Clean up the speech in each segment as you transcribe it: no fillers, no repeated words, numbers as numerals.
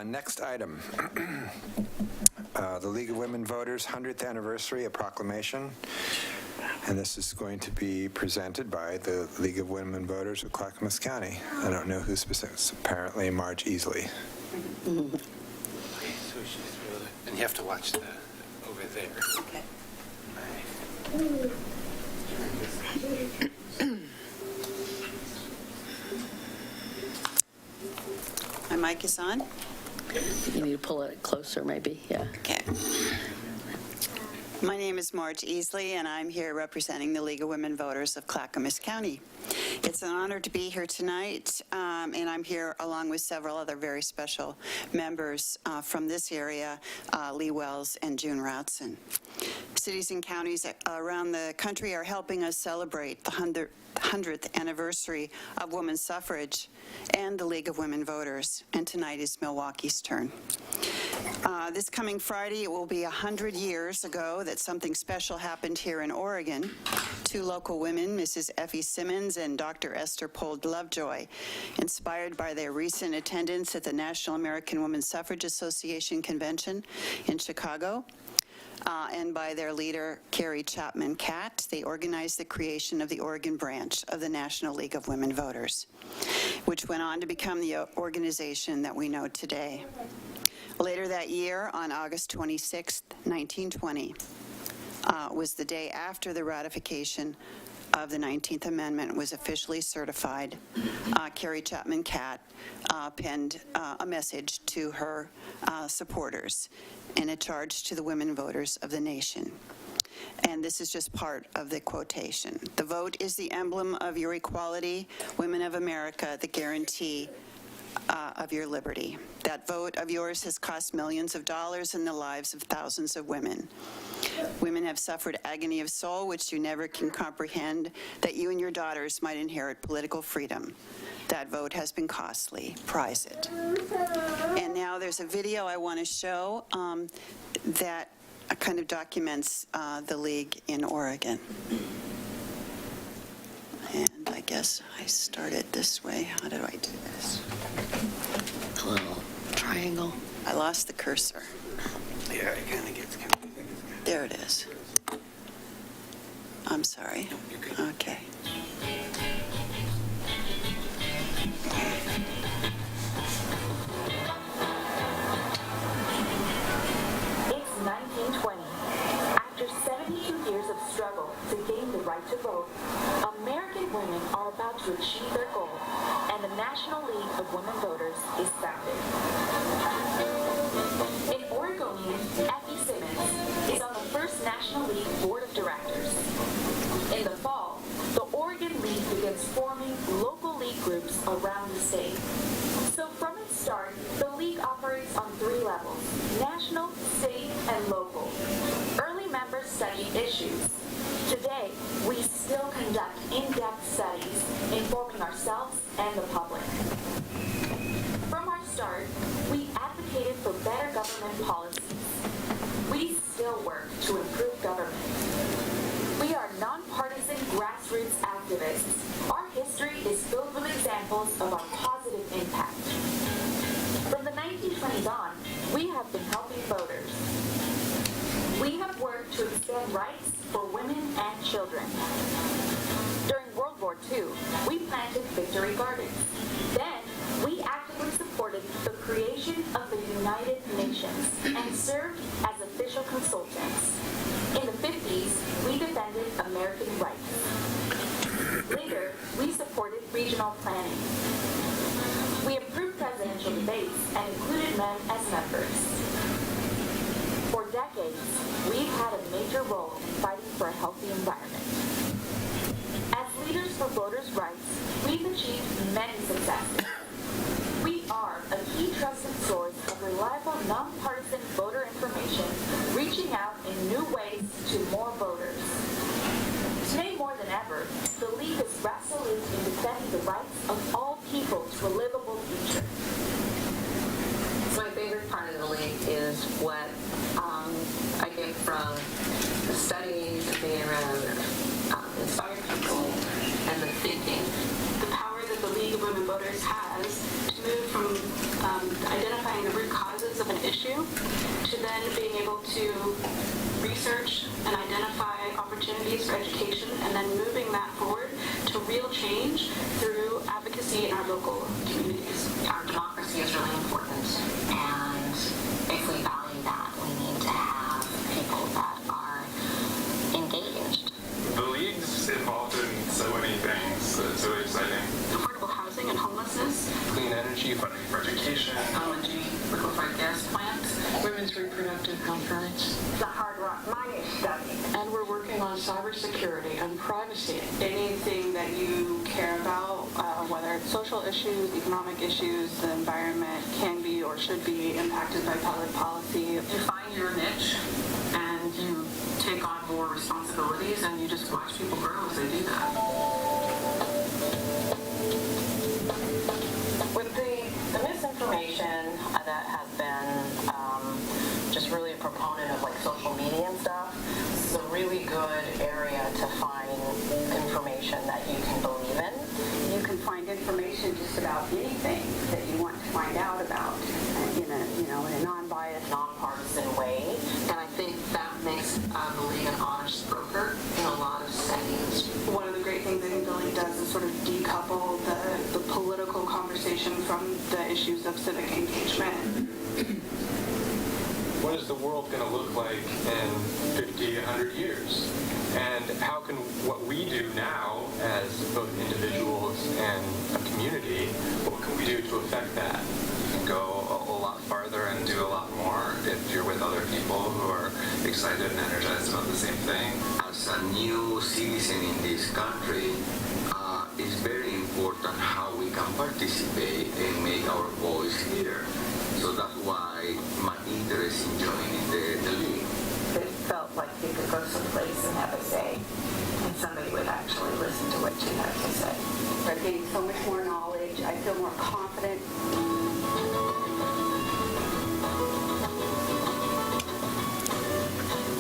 Next item, the League of Women Voters 100th Anniversary, a proclamation. And this is going to be presented by the League of Women Voters of Clackamas County. I don't know who specific. It's apparently Marge Easley. Okay, so she's really, and you have to watch the over there. Okay. My mic is on? You need to pull it closer, maybe, yeah. Okay. My name is Marge Easley, and I'm here representing the League of Women Voters of Clackamas County. It's an honor to be here tonight, and I'm here along with several other very special members from this area, Lee Wells and June Routson. Cities and counties around the country are helping us celebrate the 100th anniversary of women's suffrage and the League of Women Voters, and tonight is Milwaukee's turn. This coming Friday, it will be 100 years ago that something special happened here in Oregon. Two local women, Mrs. Effie Simmons and Dr. Esther Pold Lovejoy, inspired by their recent attendance at the National American Women's Suffrage Association convention in Chicago, and by their leader, Carrie Chapman Catt, they organized the creation of the Oregon branch of the National League of Women Voters, which went on to become the organization that we know today. Later that year, on August 26, 1920, was the day after the ratification of the 19th Amendment was officially certified. Carrie Chapman Catt penned a message to her supporters and a charge to the women voters of the nation. And this is just part of the quotation. "The vote is the emblem of your equality, women of America, the guarantee of your liberty. That vote of yours has cost millions of dollars and the lives of thousands of women. Women have suffered agony of soul which you never can comprehend, that you and your daughters might inherit political freedom. That vote has been costly. Prize it." And now there's a video I want to show that kind of documents the League in Oregon. And I guess I started this way. How do I do this? The little triangle. I lost the cursor. Yeah, it kind of gets confusing. There it is. I'm sorry. No, you're good. Okay. It's 1920. After 72 years of struggle to gain the right to vote, American women are about to achieve their goal, and the National League of Women Voters is founded. In Oregonian, Effie Simmons is on the first National League Board of Directors. In the fall, the Oregon League begins forming local league groups around the state. So from its start, the league operates on three levels: national, state, and local. Early members studied issues. Today, we still conduct in-depth studies informing ourselves and the public. From our start, we advocated for better government policies. We still work to improve government. We are nonpartisan grassroots activists. Our history is filled with examples of our positive impact. From the 1920s on, we have been helping voters. We have worked to extend rights for women and children. During World War II, we planted Victory Gardens. Then, we actively supported the creation of the United Nations and served as official consultants. In the 50s, we defended American rights. Later, we supported regional planning. We improved presidential debates and included men as members. For decades, we've had a major role in fighting for a healthy environment. As leaders for voters' rights, we've achieved many successes. We are a key trusted source of reliable, nonpartisan voter information, reaching out in new ways to more voters. Today, more than ever, the League is resolute in defending the rights of all people to a livable future. My favorite part of the League issue, to then being able to research and identify opportunities for education, and then moving that forward to real change through advocacy in our local communities. Our democracy is really important, and if we value that, we need to have people that are engaged. The League's involved in so many things. It's really exciting. Affordable housing and homelessness, Clean energy, funding for education. LNG, liquefied gas plants, women's reproductive health rights, the Hard Rock mining study. and we're working on cybersecurity and privacy. anything that you care about, whether it's social issues, economic issues, the environment can be or should be impacted by public policy. You find your niche and you take on more responsibilities and you just watch people grow as they do that. With the misinformation that has been just really a proponent of like social media and stuff, this is a really good area to find information that you can believe in. You can find information just about anything that you want to find out about in a non-biased, Non-partisan way. And I think that makes the League an honest broker in a lot of settings. One of the great things I think the League does is sort of decouple the political conversation from the issues of civic engagement. What is the world going to look like in 50, 100 years? And how can what we do now as both individuals and a community, what can we do to affect that? You can go a lot farther and do a lot more if you're with other people who are excited and energized about the same thing. As a new citizen in this country, it's very important how we can participate and make our voice heard. So that's why my interest in joining the League. It felt like you could go someplace and have a say, and somebody would actually listen to what you have to say. I'm getting so much more knowledge. I feel more confident.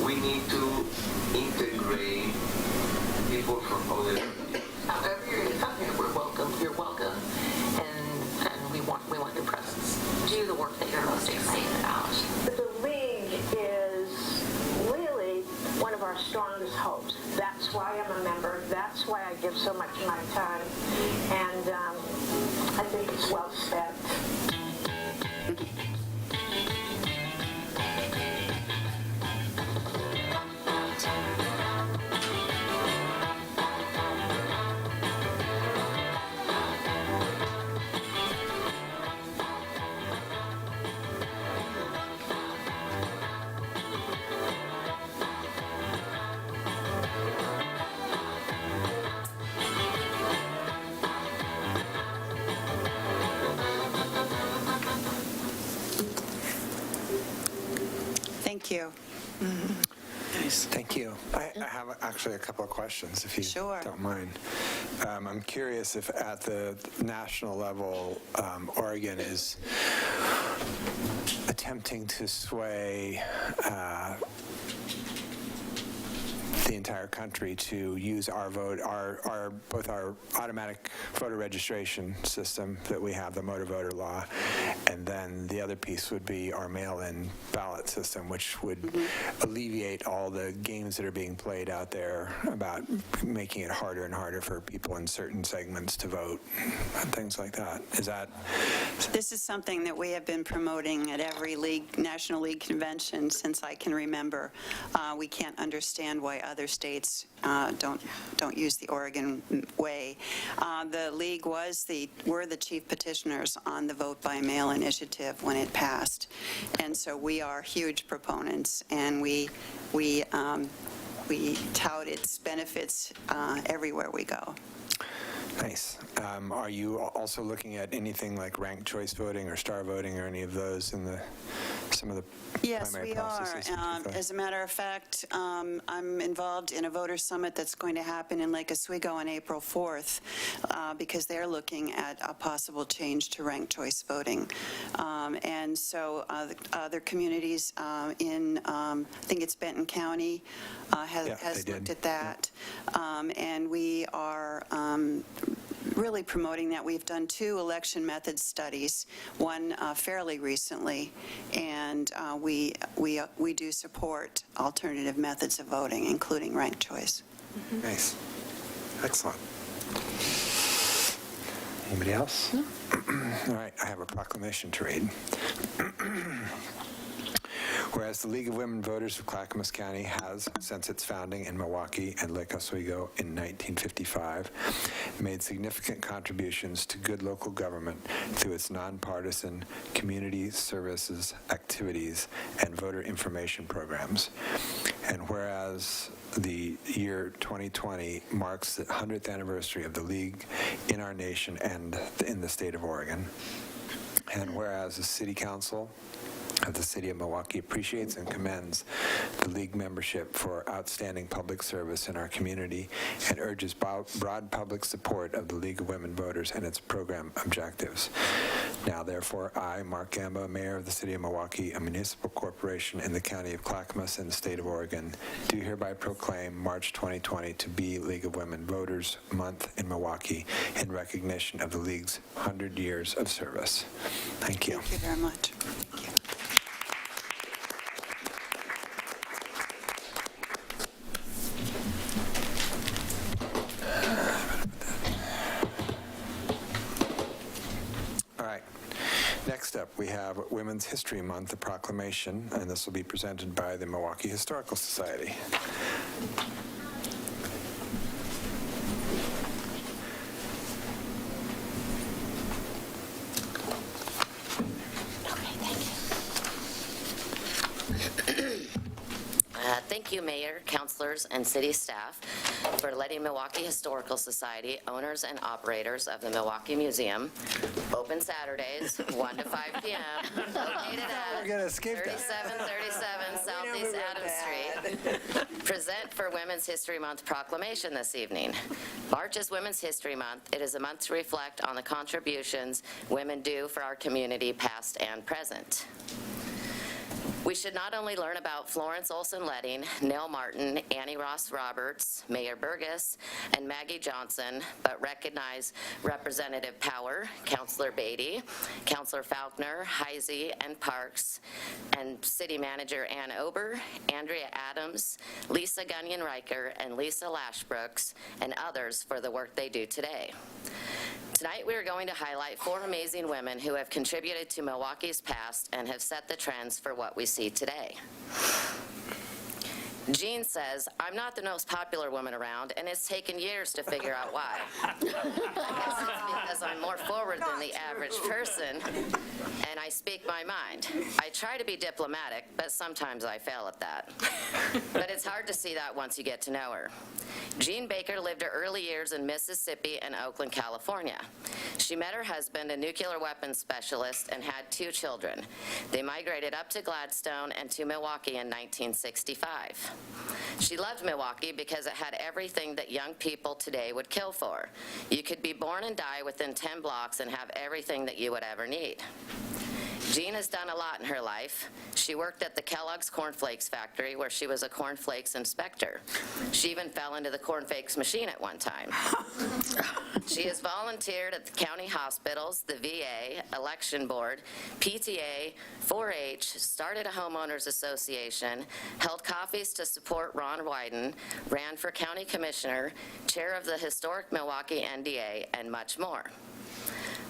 We need to integrate people from other communities. However you're going to come here, we're welcome. You're welcome, and we want your presence. Do the work that you're most excited about. The League is really one of our strongest hopes. That's why I'm a member. That's why I give so much of my time. And I think it's well spent. Thank you. Thank you. I have actually a couple of questions, if you Sure. don't mind. I'm curious if at the national level, Oregon is attempting to sway the entire country to use our vote, both our automatic voter registration system that we have, the motor voter law, and then the other piece would be our mail-in ballot system, which would alleviate all the games that are being played out there about making it harder and harder for people in certain segments to vote and things like that. Is that? This is something that we have been promoting at every National League convention since I can remember. We can't understand why other states don't use the Oregon way. The League were the chief petitioners on the Vote by Mail initiative when it passed, and so we are huge proponents, and we tout its benefits everywhere we go. Nice. Are you also looking at anything like ranked choice voting or star voting or any of those in some of the Yes, primary we are. processes? As a matter of fact, I'm involved in a voter summit that's going to happen in Lake Oswego on April 4th because they're looking at a possible change to ranked choice voting. And so other communities in, I think it's Benton County, has they did. looked at that. And we are really promoting that. We've done 2 election method studies, one fairly recently, and we do support alternative methods of voting, including ranked choice. Nice. Excellent. Anybody else? No. All right, I have a proclamation to read. Whereas the League of Women Voters of Clackamas County has, since its founding in Milwaukee and Lake Oswego in 1955, made significant contributions to good local government through its nonpartisan community services activities and voter information programs. And whereas the year 2020 marks the 100th anniversary of the League in our nation and in the state of Oregon, and whereas the City Council of the City of Milwaukee appreciates and commends the League membership for outstanding public service in our community and urges broad public support of the League of Women Voters and its program objectives. Now, therefore, I, Mark Gamba, Mayor of the City of Milwaukee, a municipal corporation in the County of Clackamas in the state of Oregon, do hereby proclaim March 2020 to be League of Women Voters Month in Milwaukee in recognition of the League's 100 years of service. Thank you. Thank you very much. Thank you. Next up, we have Women's History Month, the Proclamation, and this will be presented by the Milwaukee Historical Society. Thank you, Mayor, councilors, and city staff for letting Milwaukee Historical Society, owners and operators of the Milwaukee Museum, open Saturdays, 1 to 5 p.m., located at 3737 Southeast Adams Street, present for Women's History Month proclamation this evening. March is Women's History Month. It is a month to reflect on the contributions women do for our community, past and present. We should not only learn about Florence Olson Letting, Nell Martin, Annie Ross Roberts, Mayor Burgess, and Maggie Johnson, but recognize Representative Power, Councilor Beatty, Councilor Faulkner, Heisey, and Parks, and City Manager Ann Ober, Andrea Adams, Lisa Gunyon-Riker, and Lisa Lashbrooks, and others for the work they do today. Tonight, we are going to highlight 4 amazing women who have contributed to Milwaukee's past and have set the trends for what we see today. Jean says, I'm not the most popular woman around, and it's taken years to figure out why. I guess it's because I'm more forward than the average person, and I speak my mind. I try to be diplomatic, but sometimes I fail at that. But it's hard to see that once you get to know her. Jean Baker lived her early years in Mississippi and Oakland, California. She met her husband, a nuclear weapons specialist, and had 2 children. They migrated up to Gladstone and to Milwaukee in 1965. She loved Milwaukee because it had everything that young people today would kill for. You could be born and die within 10 blocks and have everything that you would ever need. Jean has done a lot in her life. She worked at the Kellogg's Cornflakes factory where she was a cornflakes inspector. She even fell into the cornflakes machine at one time. She has volunteered at the county hospitals, the VA, election board, PTA, 4-H, started a homeowners association, held coffees to support Ron Wyden, ran for county commissioner, chair of the historic Milwaukee NDA, and much more.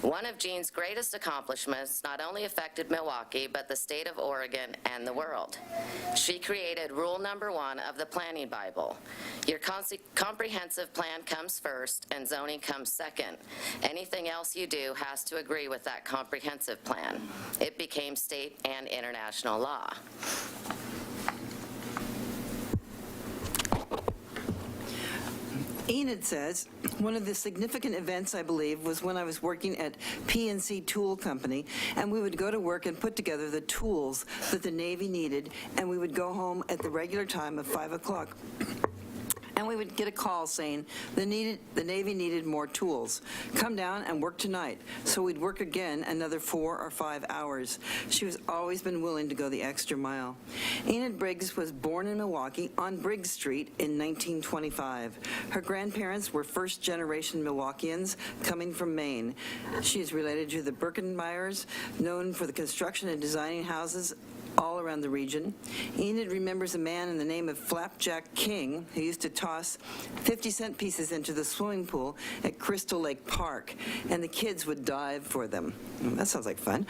One of Jean's greatest accomplishments not only affected Milwaukee, but the state of Oregon and the world. She created rule number 1 of the Planning Bible. Your comprehensive plan comes first and zoning comes second. Anything else you do has to agree with that comprehensive plan. It became state and international law. Enid says, one of the significant events, I believe, was when I was working at PNC Tool Company, and we would go to work and put together the tools that the Navy needed, and we would go home at the regular time of 5 o'clock. And we would get a call saying the Navy needed more tools. Come down and work tonight. So we'd work again another 4 or 5 hours. She was always been willing to go the extra mile. Enid Briggs was born in Milwaukee on Briggs Street in 1925. Her grandparents were first-generation Milwaukeeans coming from Maine. She is related to the Birkenmeyers, known for the construction and designing houses all around the region. Enid remembers a man in the name of Flapjack King who used to toss 50-cent pieces into the swimming pool at Crystal Lake Park, and the kids would dive for them. That sounds like fun.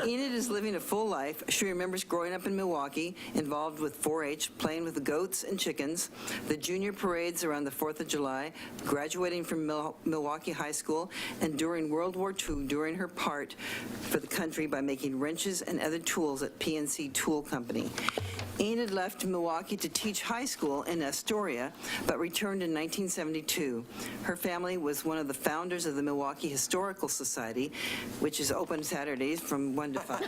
Enid is living a full life. She remembers growing up in Milwaukee, involved with 4-H, playing with the goats and chickens, the junior parades around the 4th of July, graduating from Milwaukee High School, and during World War II, doing her part for the country by making wrenches and other tools at PNC Tool Company. Enid left Milwaukee to teach high school in Astoria, but returned in 1972. Her family was one of the founders of the Milwaukee Historical Society, which is open Saturdays from 1 to 5.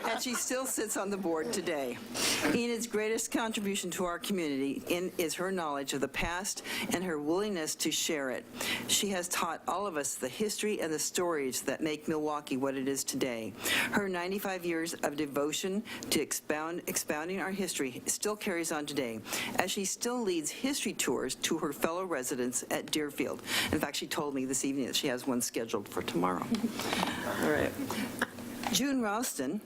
And she still sits on the board today. Enid's greatest contribution to our community is her knowledge of the past and her willingness to share it. She has taught all of us the history and the stories that make Milwaukee what it is today. Her 95 years of devotion to expounding our history still carries on today, as she still leads history tours to her fellow residents at Deerfield. In fact, she told me this evening that she has one scheduled for tomorrow. All right. June Ralston.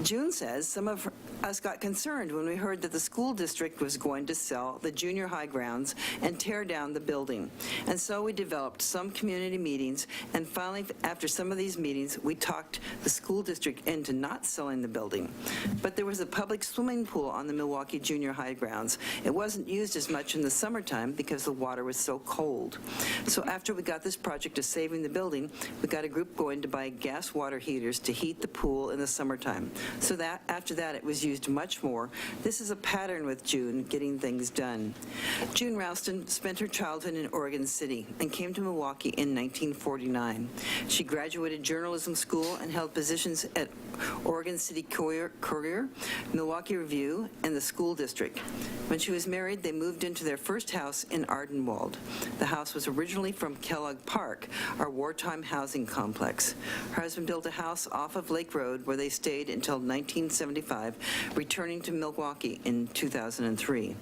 June says some of us got concerned when we heard that the school district was going to sell the junior high grounds and tear down the building. And so we developed some community meetings, and finally, after some of these meetings, we talked the school district into not selling the building. But there was a public swimming pool on the Milwaukee junior high grounds. It wasn't used as much in the summertime because the water was so cold. So after we got this project of saving the building, we got a group going to buy gas water heaters to heat the pool in the summertime. So that after that, it was used much more. This is a pattern with June getting things done. June Ralston spent her childhood in Oregon City and came to Milwaukee in 1949. She graduated journalism school and held positions at Oregon City Courier, Milwaukee Review, and the school district. When she was married, they moved into their first house in Ardenwald. The house was originally from Kellogg Park, our wartime housing complex. Her husband built a house off of Lake Road where they stayed until 1975, returning to Milwaukee in 2003.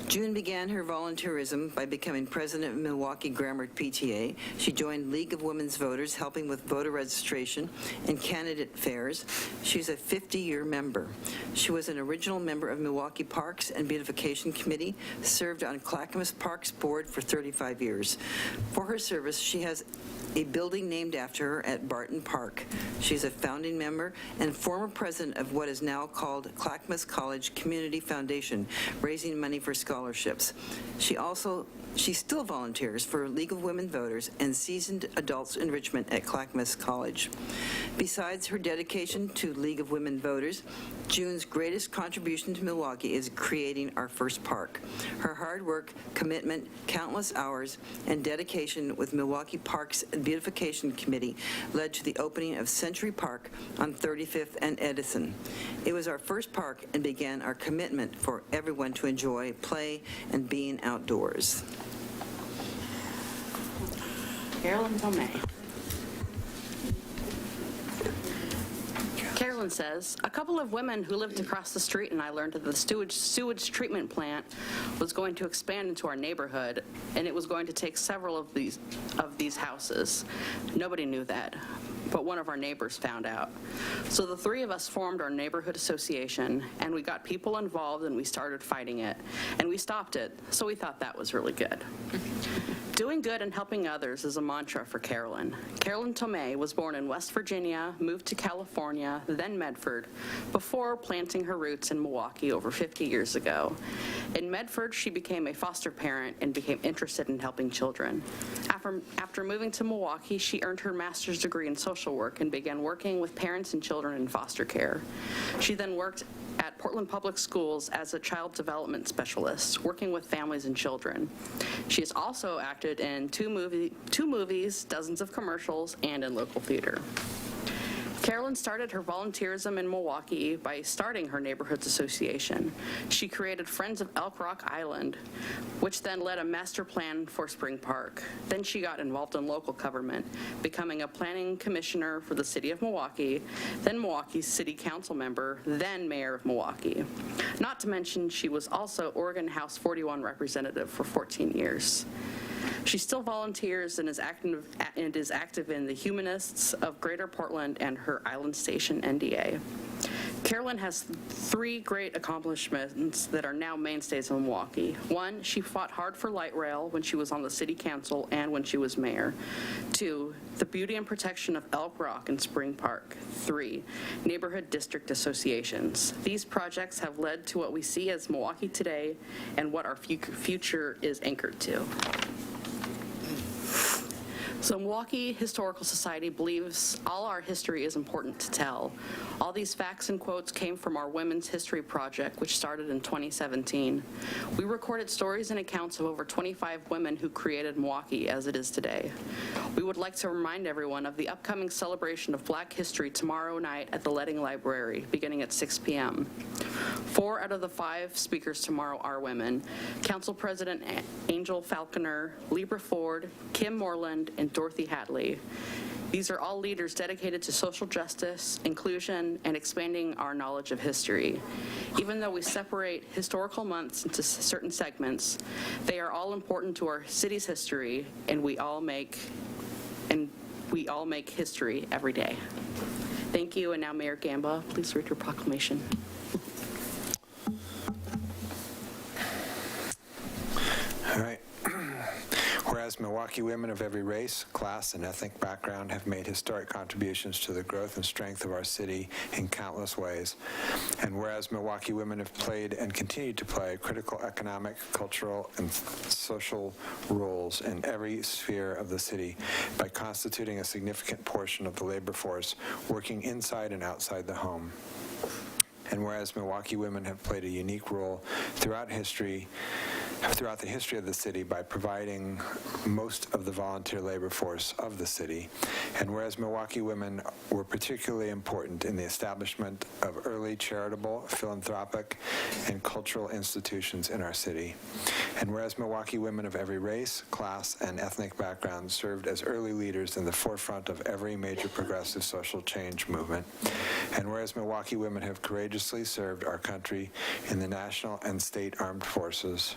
June began her volunteerism by becoming president of Milwaukee Grammar PTA. She joined League of Women's Voters, helping with voter registration and candidate fairs. She's a 50-year member. She was an original member of Milwaukee Parks and Beautification Committee, served on Clackamas Parks Board for 35 years. For her service, she has a building named after her at Barton Park. She's a founding member and former president of what is now called Clackamas College Community Foundation, raising money for scholarships. She still volunteers for League of Women Voters and Seasoned Adults Enrichment at Clackamas College. Besides her dedication to League of Women Voters, June's greatest contribution to Milwaukee is creating our first park. Her hard work, commitment, countless hours, and dedication with Milwaukee Parks and Beautification Committee led to the opening of Century Park on 35th and Edison. It was our first park and began our commitment for everyone to enjoy, play, and being outdoors. Carolyn Tomei. Carolyn says, a couple of women who lived across the street and I learned that the sewage treatment plant was going to expand into our neighborhood, and it was going to take several of these houses. Nobody knew that, but one of our neighbors found out. So the three of us formed our neighborhood association, and we got people involved, and we started fighting it, and we stopped it, so we thought that was really good. Doing good and helping others is a mantra for Carolyn. Carolyn Tomei was born in West Virginia, moved to California, then Medford, before planting her roots in Milwaukee over 50 years ago. In Medford, she became a foster parent and became interested in helping children. After moving to Milwaukee, she earned her master's degree in social work and began working with parents and children in foster care. She then worked at Portland Public Schools as a child development specialist, working with families and children. She has also acted in two movies, dozens of commercials, and in local theater. Carolyn started her volunteerism in Milwaukee by starting her neighborhoods association. She created Friends of Elk Rock Island, which then led a master plan for Spring Park. Then she got involved in local government, becoming a planning commissioner for the city of Milwaukee, then Milwaukee's city council member, then mayor of Milwaukee. Not to mention, she was also Oregon House 41 representative for 14 years. She still volunteers and is active in the Humanists of Greater Portland and her Island Station NDA. Carolyn has 3 great accomplishments that are now mainstays in Milwaukee. 1, she fought hard for light rail when she was on the city council and when she was mayor. 2, the beauty and protection of Elk Rock and Spring Park. 3, neighborhood district associations. These projects have led to what we see as Milwaukee today and what our future is anchored to. So Milwaukee Historical Society believes all our history is important to tell. All these facts and quotes came from our Women's History Project, which started in 2017. We recorded stories and accounts of over 25 women who created Milwaukee as it is today. We would like to remind everyone of the upcoming celebration of Black History tomorrow night at the Ledding Library, beginning at 6 p.m. 4 out of the 5 speakers tomorrow are women. Council President Angel Falconer, Libra Ford, Kim Moreland, and Dorothy Hadley. These are all leaders dedicated to social justice, inclusion, and expanding our knowledge of history. Even though we separate historical months into certain segments, they are all important to our city's history, and we all make history every day. Thank you, and now Mayor Gamba, please read your proclamation. All right. Whereas Milwaukee women of every race, class, and ethnic background have made historic contributions to the growth and strength of our city in countless ways, and whereas Milwaukee women have played and continue to play critical economic, cultural, and social roles in every sphere of the city by constituting a significant portion of the labor force working inside and outside the home. And whereas Milwaukee women have played a unique role throughout the history of the city by providing most of the volunteer labor force of the city, and whereas Milwaukee women were particularly important in the establishment of early charitable, philanthropic, and cultural institutions in our city, and whereas Milwaukee women of every race, class, and ethnic background served as early leaders in the forefront of every major progressive social change movement, and whereas Milwaukee women have courageously served our country in the national and state armed forces,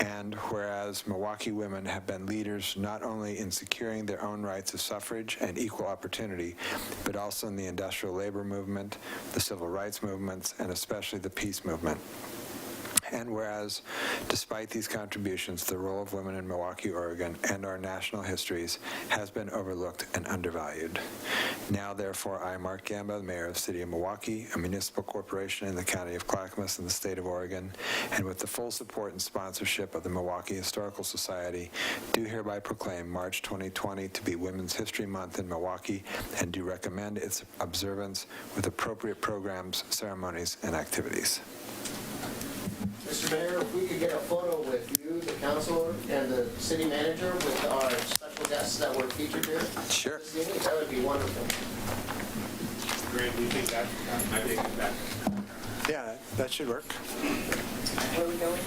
and whereas Milwaukee women have been leaders not only in securing their own rights of suffrage and equal opportunity, but also in the industrial labor movement, the civil rights movements, and especially the peace movement. And whereas, despite these contributions, the role of women in Milwaukee, Oregon, and our national histories has been overlooked and undervalued. Now, therefore, I, Mark Gamba, the mayor of the city of Milwaukee, a municipal corporation in the county of Clackamas in the state of Oregon, and with the full support and sponsorship of the Milwaukee Historical Society, do hereby proclaim March 2020 to be Women's History Month in Milwaukee, and do recommend its observance with appropriate programs, ceremonies, and activities. Mr. Mayor, if we could get a photo with you, the councilor, and the city manager with our special guests that were featured here. Sure. This evening, that would be wonderful. Grant, do you think that might be a good back? Yeah, that should work. Where are we going?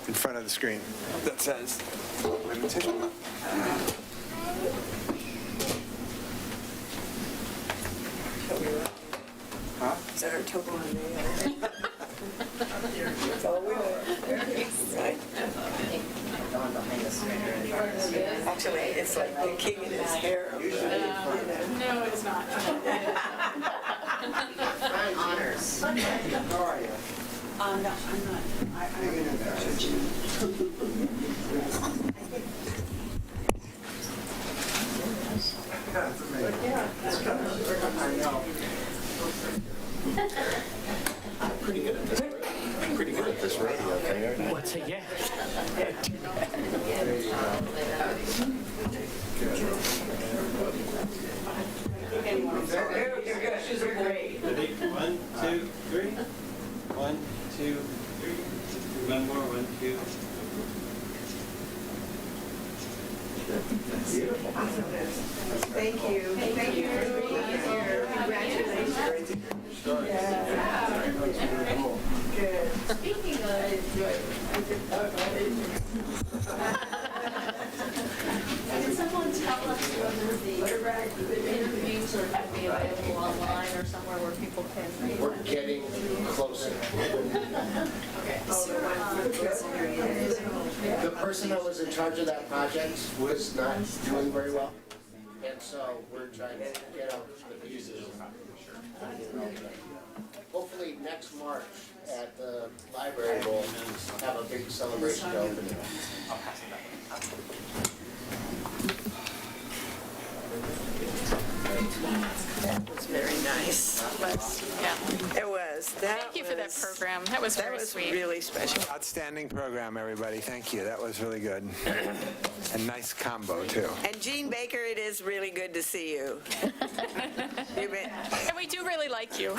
In front of the screen that says Women's History Month. Huh? Is that our topo on there? That's all we know. Right? Actually, it's like the king in his hair. No, it's not. Honors. How are you? No, I'm not. I'm in a church. I know. I'm pretty good at this. Pretty good at this radio thing. What's it, yeah? She's a great. Ready? 1, 2, 3. 1, 2, 3. One more. 1, 2. Thank you. Thank you for being here. Good. Speaking of can someone tell us whether the interviews are going to be available online or somewhere where people can? We're getting closer. The person that was in charge of that project was not doing very well, and so we're trying to get out the pieces. Hopefully next March at the library, we'll have a big celebration to open it. That was very nice. It was. Thank you for that program. That was very sweet. Really special. Outstanding program, everybody. Thank you. That was really good. And nice combo, too. And Jean Baker, it is really good to see you. And we do really like you.